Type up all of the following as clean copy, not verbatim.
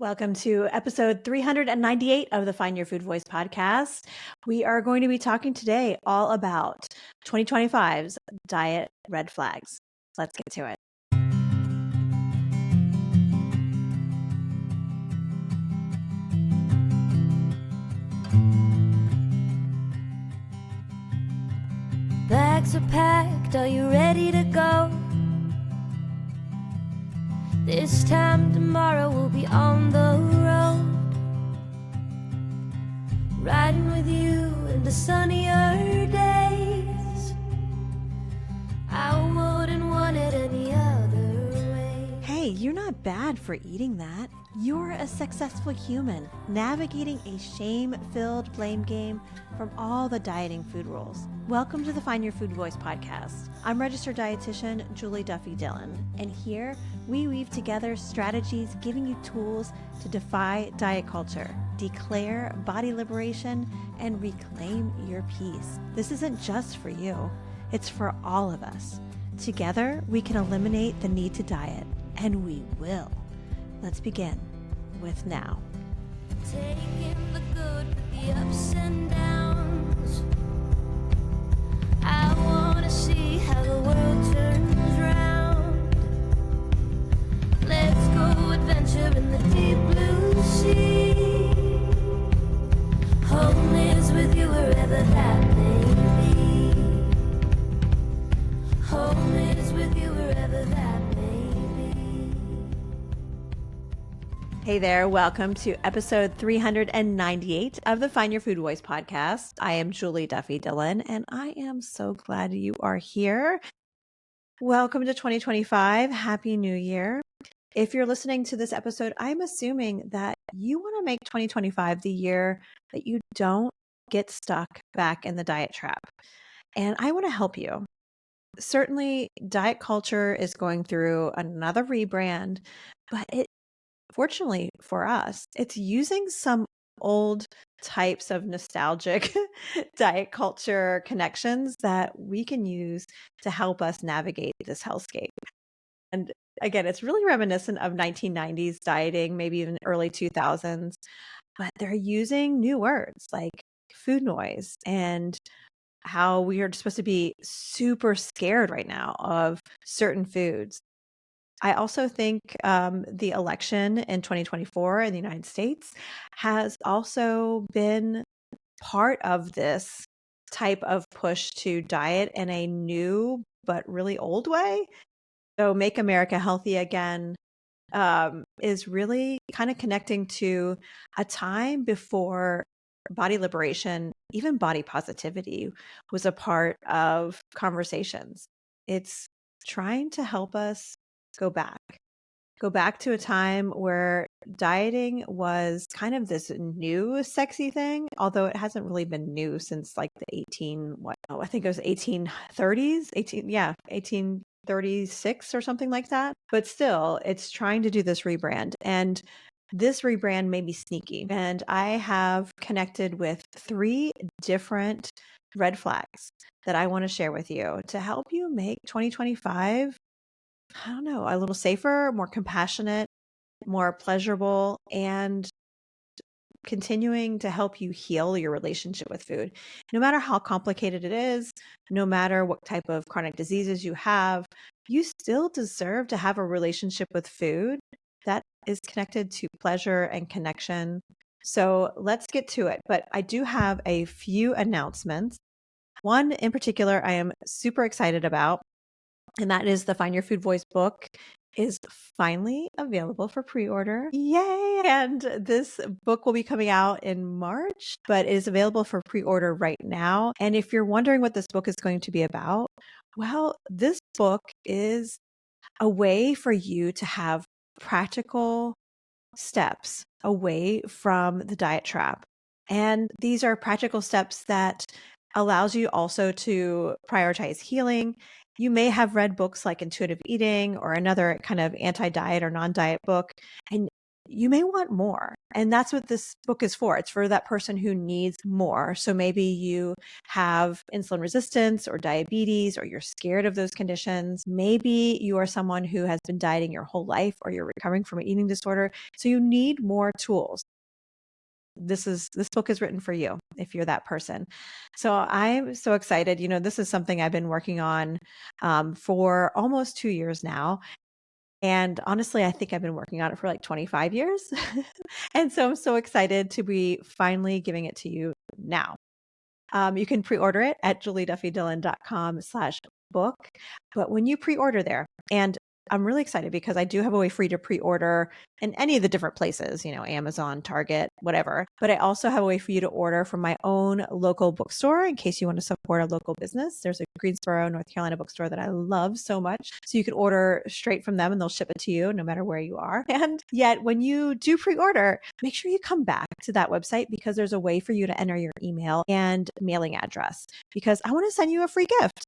Welcome to episode 398 of the Find Your Food Voice podcast. We are going to be talking today all about 2025's diet red flags. Let's get to it. Bags are packed, are you ready to go? This time tomorrow we'll be on the road, riding with you into sunnier days. I wouldn't want it any other way. Hey, you're not bad for eating that. You're a successful human, navigating a shame-filled blame game from all the dieting food rules. Welcome to the Find Your Food Voice podcast. I'm registered dietitian Julie Duffy Dillon, and here we weave together strategies giving you tools to defy diet culture, declare body liberation, and reclaim your peace. This isn't just for you, it's for all of us. Together, we can eliminate the need to diet, and we will. Let's begin with now. Taking the good with the ups and downs. I wanna see how the world turns round. Let's go adventure in the deep blue sea. Home is with you wherever that may be. Home is with you wherever that may be. Hey there, welcome to episode 398 of the Find Your Food Voice podcast. I am Julie Duffy Dillon, and I am so glad you are here. Welcome to 2025. Happy New Year. If you're listening to this episode, I'm assuming that you want to make 2025 the year that you don't get stuck back in the diet trap. And I want to help you. Certainly, diet culture is going through another rebrand, but fortunately for us, it's using some old types of nostalgic diet culture connections that we can use to help us navigate this hellscape. And again, it's really reminiscent of 1990s dieting, maybe even early 2000s, but they're using new words like food noise and how we are supposed to be super scared right now of certain foods. I also think the election in 2024 in the United States has also been part of this type of push to diet in a new but really old way. So Make America Healthy Again is really kind of connecting to a time before body liberation, even body positivity, was a part of conversations. It's trying to help us go back to a time where dieting was kind of this new sexy thing, although it hasn't really been new since like the 1836 or something like that. But still, it's trying to do this rebrand. And this rebrand may be sneaky. And I have connected with 3 different red flags that I want to share with you to help you make 2025, I don't know, a little safer, more compassionate, more pleasurable, and continuing to help you heal your relationship with food. No matter how complicated it is, no matter what type of chronic diseases you have, you still deserve to have a relationship with food that is connected to pleasure and connection. So let's get to it. But I do have a few announcements. One in particular I am super excited about, and that is the Find Your Food Voice book is finally available for pre-order. Yay! And this book will be coming out in March, but it is available for pre-order right now. And if you're wondering what this book is going to be about, well, this book is a way for you to have practical steps away from the diet trap. And these are practical steps that allows you also to prioritize healing. You may have read books like Intuitive Eating or another kind of anti-diet or non-diet book, and you may want more. And that's what this book is for. It's for that person who needs more. So maybe you have insulin resistance or diabetes, or you're scared of those conditions. Maybe you are someone who has been dieting your whole life, or you're recovering from an eating disorder. So you need more tools. This book is written for you if you're that person. So I'm so excited. This is something I've been working on for almost 2 years now. And honestly, I think I've been working on it for like 25 years. And so I'm so excited to be finally giving it to you now. You can pre-order it at julieduffydillon.com/book. But when you pre-order there, and I'm really excited because I do have a way for you to pre-order in any of the different places, Amazon, Target, whatever. But I also have a way for you to order from my own local bookstore in case you want to support a local business. There's a Greensboro, North Carolina bookstore that I love so much. So you can order straight from them and they'll ship it to you no matter where you are. And yet when you do pre-order, make sure you come back to that website because there's a way for you to enter your email and mailing address because I want to send you a free gift.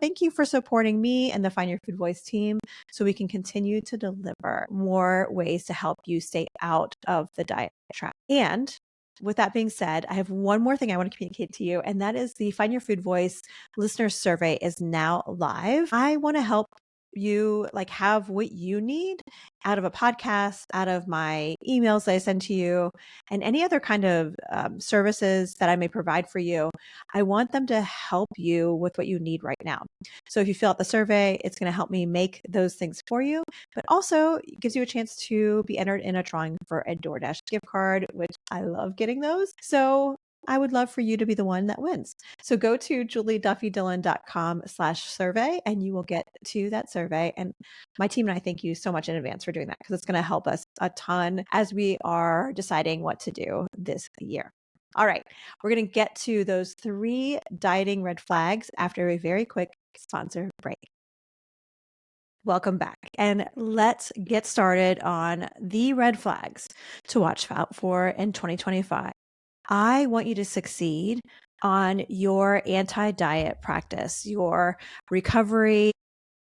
Thank you for supporting me and the Find Your Food Voice team so we can continue to deliver more ways to help you stay out of the diet trap. And with that being said, I have one more thing I want to communicate to you, and that is the Find Your Food Voice listener survey is now live. I want to help you have what you need out of a podcast, out of my emails that I send to you, and any other kind of services that I may provide for you. I want them to help you with what you need right now. So if you fill out the survey, it's going to help me make those things for you, but also it gives you a chance to be entered in a drawing for a DoorDash gift card, which I love getting those. So I would love for you to be the one that wins. So go to julieduffydillon.com/survey and you will get to that survey. And my team and I thank you so much in advance for doing that because it's going to help us a ton as we are deciding what to do this year. All right, we're going to get to those 3 dieting red flags after a very quick sponsor break. Welcome back. And let's get started on the red flags to watch out for in 2025. I want you to succeed on your anti-diet practice, your recovery,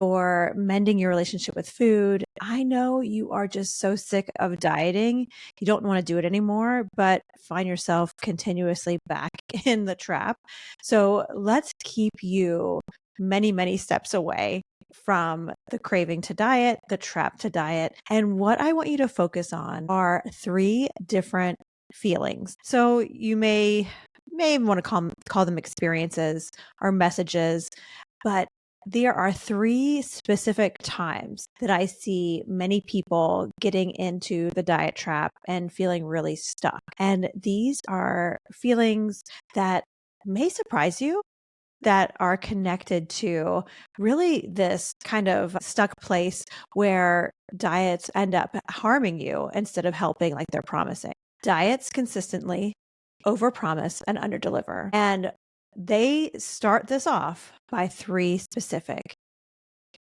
or mending your relationship with food. I know you are just so sick of dieting. You don't want to do it anymore, but find yourself continuously back in the trap. So let's keep you many, many steps away from the craving to diet, the trap to diet. And what I want you to focus on are 3 different feelings. So you may even want to call them experiences or messages, but there are 3 specific times that I see many people getting into the diet trap and feeling really stuck. And these are feelings that may surprise you, that are connected to really this kind of stuck place where diets end up harming you instead of helping like they're promising. Diets consistently overpromise and underdeliver. And they start this off by 3 specific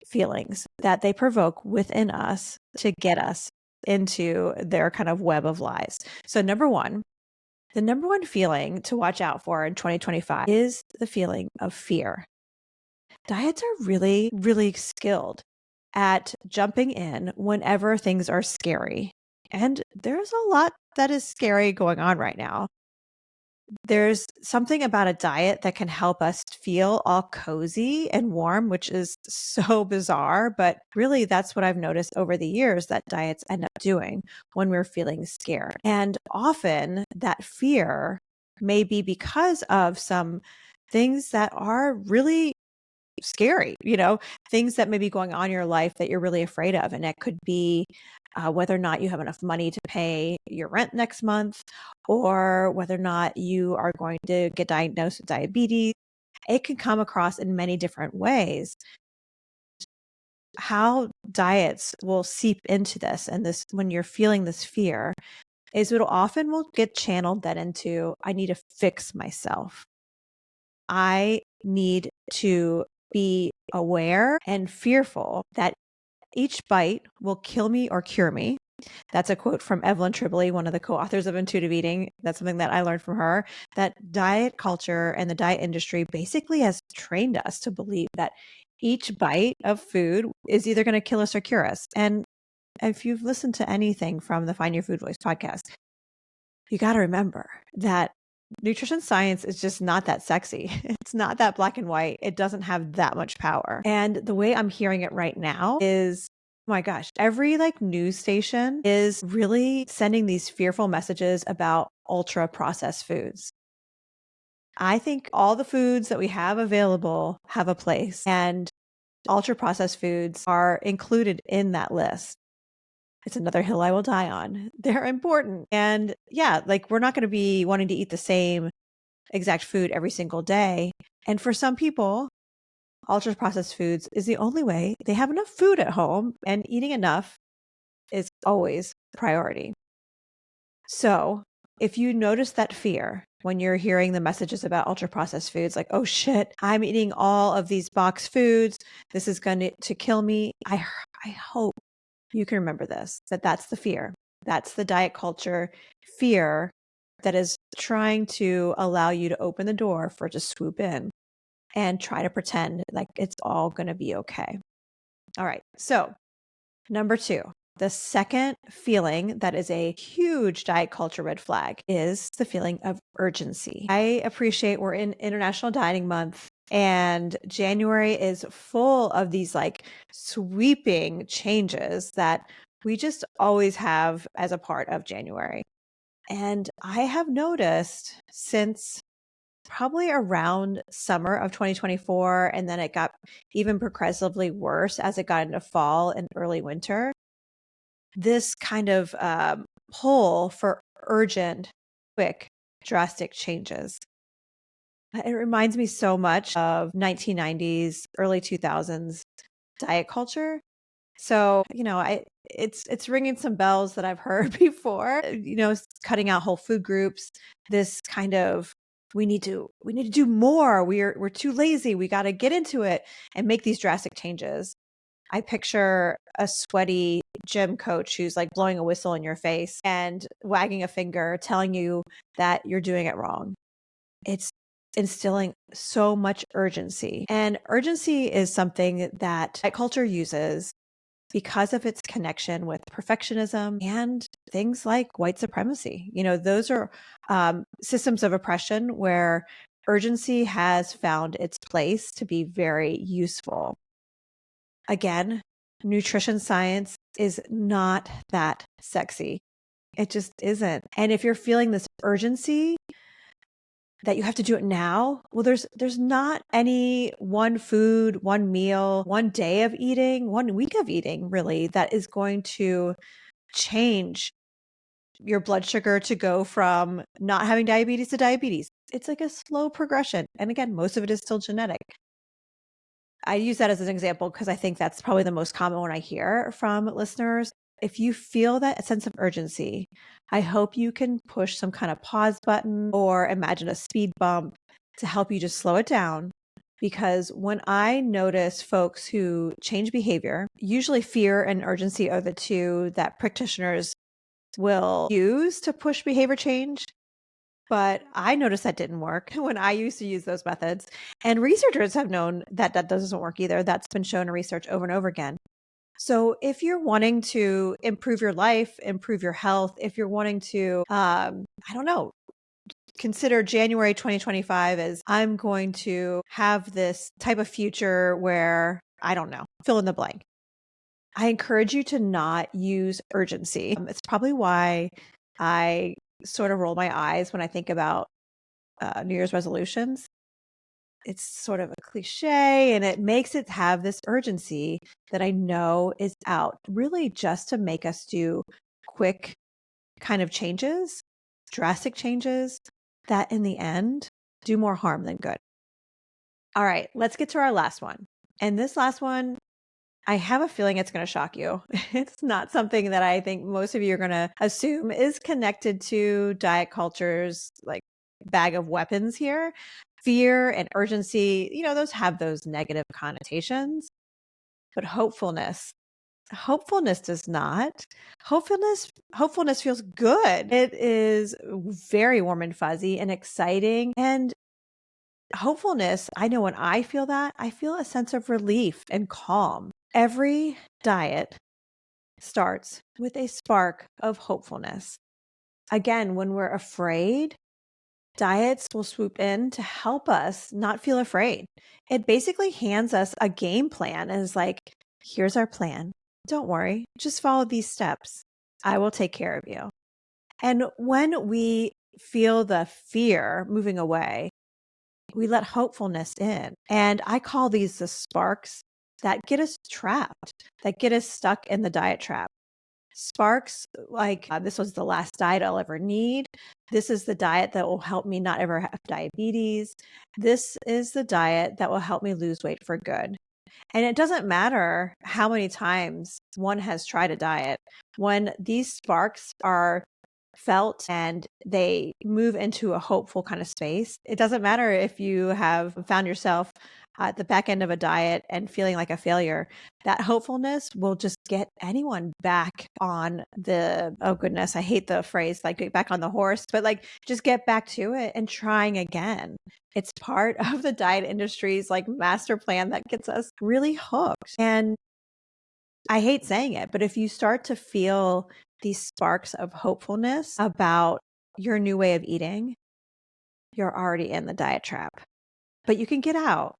feelings that they provoke within us to get us into their kind of web of lies. So the number one feeling to watch out for in 2025 is the feeling of fear. Diets are really, really skilled at jumping in whenever things are scary. And there's a lot that is scary going on right now. There's something about a diet that can help us feel all cozy and warm, which is so bizarre. But really, that's what I've noticed over the years that diets end up doing when we're feeling scared. And often that fear may be because of some things that are really scary, things that may be going on in your life that you're really afraid of. And it could be whether or not you have enough money to pay your rent next month, or whether or not you are going to get diagnosed with diabetes. It can come across in many different ways. How diets will seep into this, and this, when you're feeling this fear, is it'll often will get channeled that into, I need to fix myself. I need to be aware and fearful that each bite will kill me or cure me. That's a quote from Evelyn Tribole, one of the co-authors of Intuitive Eating. That's something that I learned from her, that diet culture and the diet industry basically has trained us to believe that each bite of food is either going to kill us or cure us. And if you've listened to anything from the Find Your Food Voice podcast, you got to remember that nutrition science is just not that sexy. It's not that black and white. It doesn't have that much power. And the way I'm hearing it right now is, oh my gosh, every like news station is really sending these fearful messages about ultra processed foods. I think all the foods that we have available have a place, and ultra processed foods are included in that list. It's another hill I will die on. They're important. And yeah, like we're not going to be wanting to eat the same exact food every single day. And for some people, ultra processed foods is the only way they have enough food at home, and eating enough is always the priority. So if you notice that fear when you're hearing the messages about ultra processed foods, like, oh shit, I'm eating all of these box foods, this is going to kill me. I hope you can remember this, that's the fear. That's the diet culture fear that is trying to allow you to open the door for it to swoop in and try to pretend like it's all going to be okay. All right. So, number 2, the second feeling that is a huge diet culture red flag is the feeling of urgency. I appreciate we're in International Dieting Month, and January is full of these like sweeping changes that we just always have as a part of January. And I have noticed since probably around summer of 2024, and then it got even progressively worse as it got into fall and early winter, this kind of pull for urgent, quick, drastic changes. It reminds me so much of 1990s, early 2000s diet culture. So, it's ringing some bells that I've heard before, cutting out whole food groups, this kind of we need to do more. We're too lazy. We got to get into it and make these drastic changes. I picture a sweaty gym coach who's like blowing a whistle in your face and wagging a finger, telling you that you're doing it wrong. It's instilling so much urgency. And urgency is something that culture uses because of its connection with perfectionism and things like white supremacy. Those are systems of oppression where urgency has found its place to be very useful. Again, nutrition science is not that sexy. It just isn't. And if you're feeling this urgency that you have to do it now, well, there's not any one food, one meal, one day of eating, one week of eating really that is going to change your blood sugar to go from not having diabetes to diabetes. It's like a slow progression. And again, most of it is still genetic. I use that as an example because I think that's probably the most common one I hear from listeners. If you feel that sense of urgency, I hope you can push some kind of pause button or imagine a speed bump to help you just slow it down. Because when I notice folks who change behavior, usually fear and urgency are the two that practitioners will use to push behavior change. But I noticed that didn't work when I used to use those methods. And researchers have known that that doesn't work either. That's been shown in research over and over again. So if you're wanting to improve your life, improve your health, if you're wanting to, consider January 2025 as I'm going to have this type of future where, fill in the blank. I encourage you to not use urgency. It's probably why I sort of roll my eyes when I think about New Year's resolutions. It's sort of a cliche and it makes it have this urgency that I know is out really just to make us do quick kind of changes, drastic changes that in the end do more harm than good. All right, let's get to our last one. And this last one, I have a feeling it's going to shock you. It's not something that I think most of you are going to assume is connected to diet culture's like bag of weapons here. Fear and urgency, those have those negative connotations. But hopefulness does not. Hopefulness feels good. It is very warm and fuzzy and exciting. And hopefulness, I know when I feel that, I feel a sense of relief and calm. Every diet starts with a spark of hopefulness. Again, when we're afraid, diets will swoop in to help us not feel afraid. It basically hands us a game plan and is like, here's our plan. Don't worry, just follow these steps. I will take care of you. And when we feel the fear moving away, we let hopefulness in. And I call these the sparks that get us trapped, that get us stuck in the diet trap. Sparks like this was the last diet I'll ever need. This is the diet that will help me not ever have diabetes. This is the diet that will help me lose weight for good. And it doesn't matter how many times one has tried a diet. When these sparks are felt and they move into a hopeful kind of space, it doesn't matter if you have found yourself at the back end of a diet and feeling like a failure. That hopefulness will just get anyone back on the, oh goodness, I hate the phrase, like get back on the horse, but like just get back to it and trying again. It's part of the diet industry's like master plan that gets us really hooked. And I hate saying it, but if you start to feel these sparks of hopefulness about your new way of eating, you're already in the diet trap. But you can get out.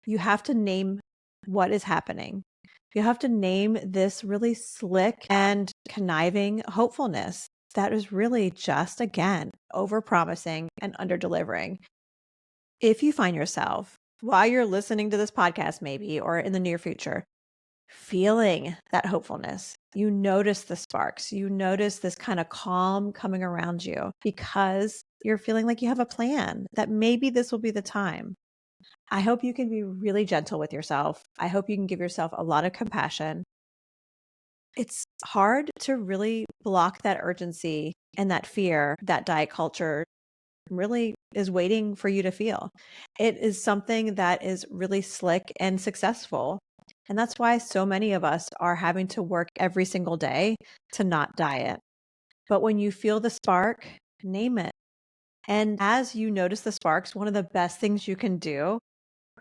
You have to name what is happening. You have to name this really slick and conniving hopefulness that is really just, again, overpromising and underdelivering. If you find yourself while you're listening to this podcast, maybe, or in the near future, feeling that hopefulness, you notice the sparks, you notice this kind of calm coming around you because you're feeling like you have a plan, that maybe this will be the time. I hope you can be really gentle with yourself. I hope you can give yourself a lot of compassion. It's hard to really block that urgency and that fear that diet culture really is waiting for you to feel. It is something that is really slick and successful. And that's why so many of us are having to work every single day to not diet. But when you feel the spark, name it. And as you notice the sparks, one of the best things you can do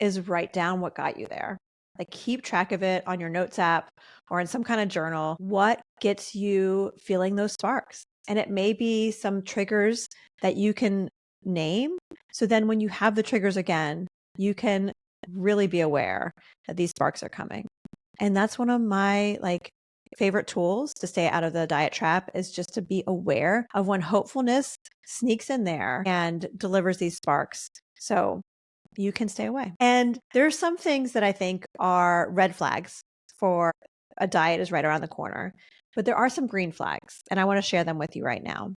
is write down what got you there. Like keep track of it on your notes app or in some kind of journal. What gets you feeling those sparks? And it may be some triggers that you can name. So then when you have the triggers again, you can really be aware that these sparks are coming. And that's one of my like favorite tools to stay out of the diet trap is just to be aware of when hopefulness sneaks in there and delivers these sparks. So you can stay away. And there's some things that I think are red flags for a diet is right around the corner, but there are some green flags, and I want to share them with you right now.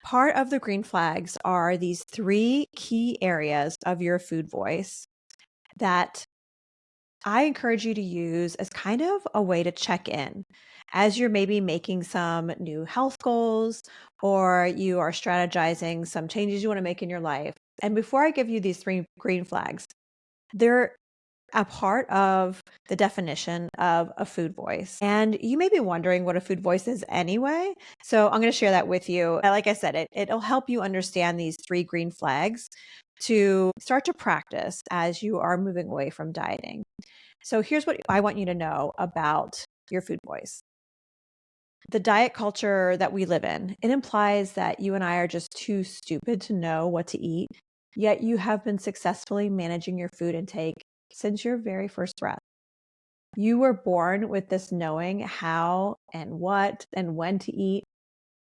Part of the green flags are these three key areas of your food voice that I encourage you to use as kind of a way to check in as you're maybe making some new health goals or you are strategizing some changes you want to make in your life. And before I give you these three green flags, they're a part of the definition of a food voice. And you may be wondering what a food voice is anyway. So I'm going to share that with you. Like I said, it'll help you understand these three green flags to start to practice as you are moving away from dieting. So here's what I want you to know about your food voice. The diet culture that we live in, it implies that you and I are just too stupid to know what to eat, yet you have been successfully managing your food intake since your very first breath. You were born with this knowing how and what and when to eat.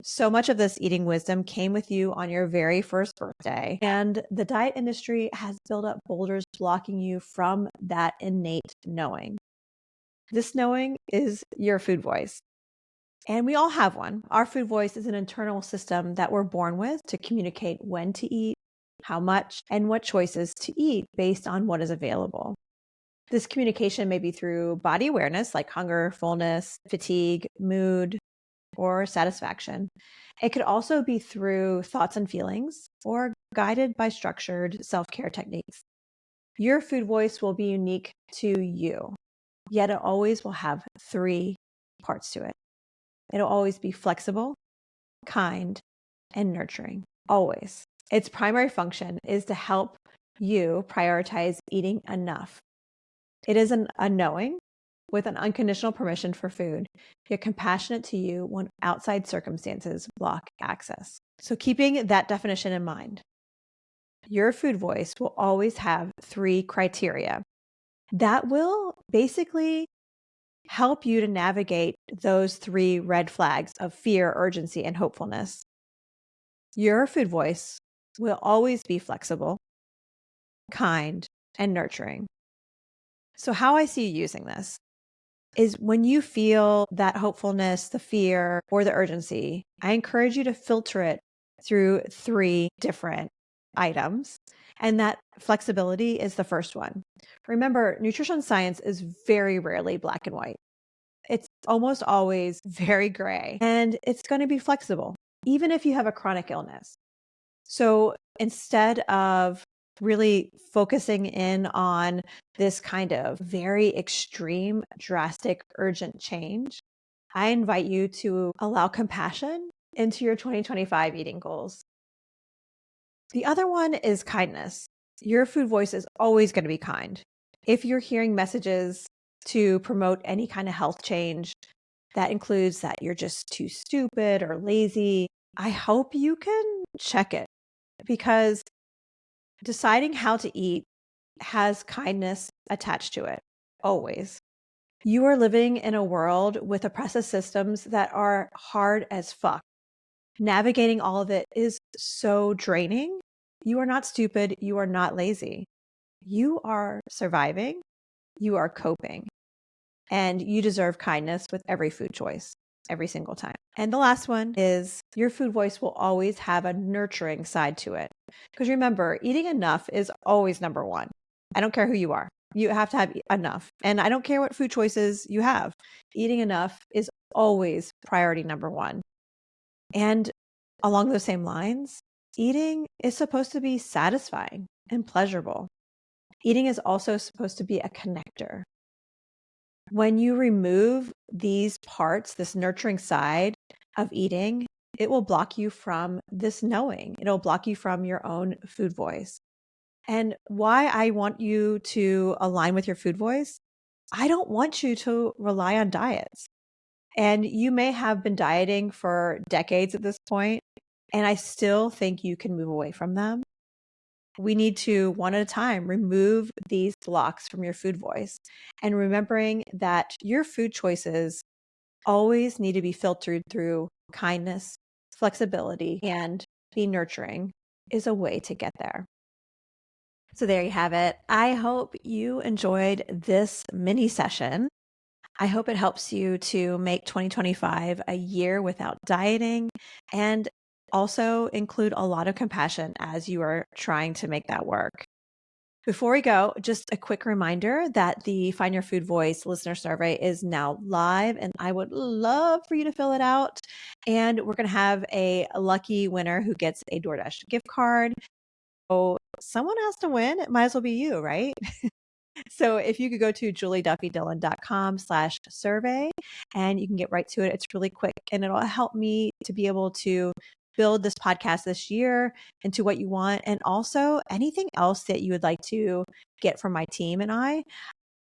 So much of this eating wisdom came with you on your very first birthday. And the diet industry has built up boulders blocking you from that innate knowing. This knowing is your food voice. And we all have one. Our food voice is an internal system that we're born with to communicate when to eat, how much, and what choices to eat based on what is available. This communication may be through body awareness, like hunger, fullness, fatigue, mood, or satisfaction. It could also be through thoughts and feelings or guided by structured self-care techniques. Your food voice will be unique to you, yet it always will have three parts to it. It'll always be flexible, kind, and nurturing. Always. Its primary function is to help you prioritize eating enough. It is a knowing with an unconditional permission for food, yet compassionate to you when outside circumstances block access. So keeping that definition in mind, your food voice will always have 3 criteria that will basically help you to navigate those 3 red flags of fear, urgency, and hopefulness. Your food voice will always be flexible, kind, and nurturing. So how I see you using this is when you feel that hopefulness, the fear, or the urgency, I encourage you to filter it through 3 different items. And that flexibility is the first one. Remember, nutrition science is very rarely black and white. It's almost always very gray, and it's going to be flexible, even if you have a chronic illness. So instead of really focusing in on this kind of very extreme, drastic, urgent change, I invite you to allow compassion into your 2025 eating goals. The other one is kindness. Your food voice is always going to be kind. If you're hearing messages to promote any kind of health change that includes that you're just too stupid or lazy, I hope you can check it, because deciding how to eat has kindness attached to it, always. You are living in a world with oppressive systems that are hard as fuck. Navigating all of it is so draining. You are not stupid. You are not lazy. You are surviving. You are coping. And you deserve kindness with every food choice, every single time. And the last one is your food voice will always have a nurturing side to it. Because remember, eating enough is always number one. I don't care who you are. You have to have enough. And I don't care what food choices you have. Eating enough is always priority number one. And along those same lines, eating is supposed to be satisfying and pleasurable. Eating is also supposed to be a connector. When you remove these parts, this nurturing side of eating, it will block you from this knowing. It'll block you from your own food voice. And why I want you to align with your food voice, I don't want you to rely on diets. And you may have been dieting for decades at this point, and I still think you can move away from them. We need to, one at a time, remove these blocks from your food voice. And remembering that your food choices always need to be filtered through kindness, flexibility, and be nurturing is a way to get there. So there you have it. I hope you enjoyed this mini session. I hope it helps you to make 2025 a year without dieting, and also include a lot of compassion as you are trying to make that work. Before we go, just a quick reminder that the Find Your Food Voice listener survey is now live, and I would love for you to fill it out. And we're going to have a lucky winner who gets a DoorDash gift card. So someone has to win. It might as well be you, right? So if you could go to julieduffydillon.com/survey, and you can get right to it. It's really quick, and it'll help me to be able to build this podcast this year into what you want. And also anything else that you would like to get from my team and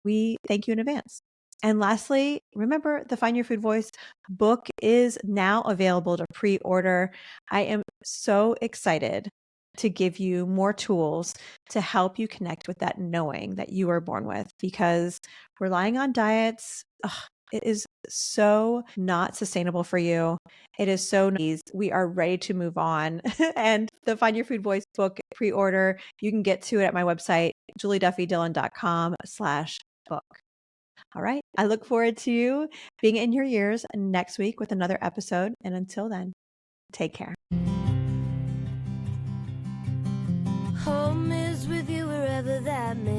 we thank you in advance. And lastly, remember the Find Your Food Voice book is now available to pre-order. I am so excited to give you more tools to help you connect with that knowing that you were born with, because relying on diets, it is so not sustainable for you. It is so easy. We are ready to move on. And the Find Your Food Voice book pre-order, you can get to it at my website, julieduffydillon.com/book. All right. I look forward to you being in your ears next week with another episode. And until then, take care. Home is with you wherever that may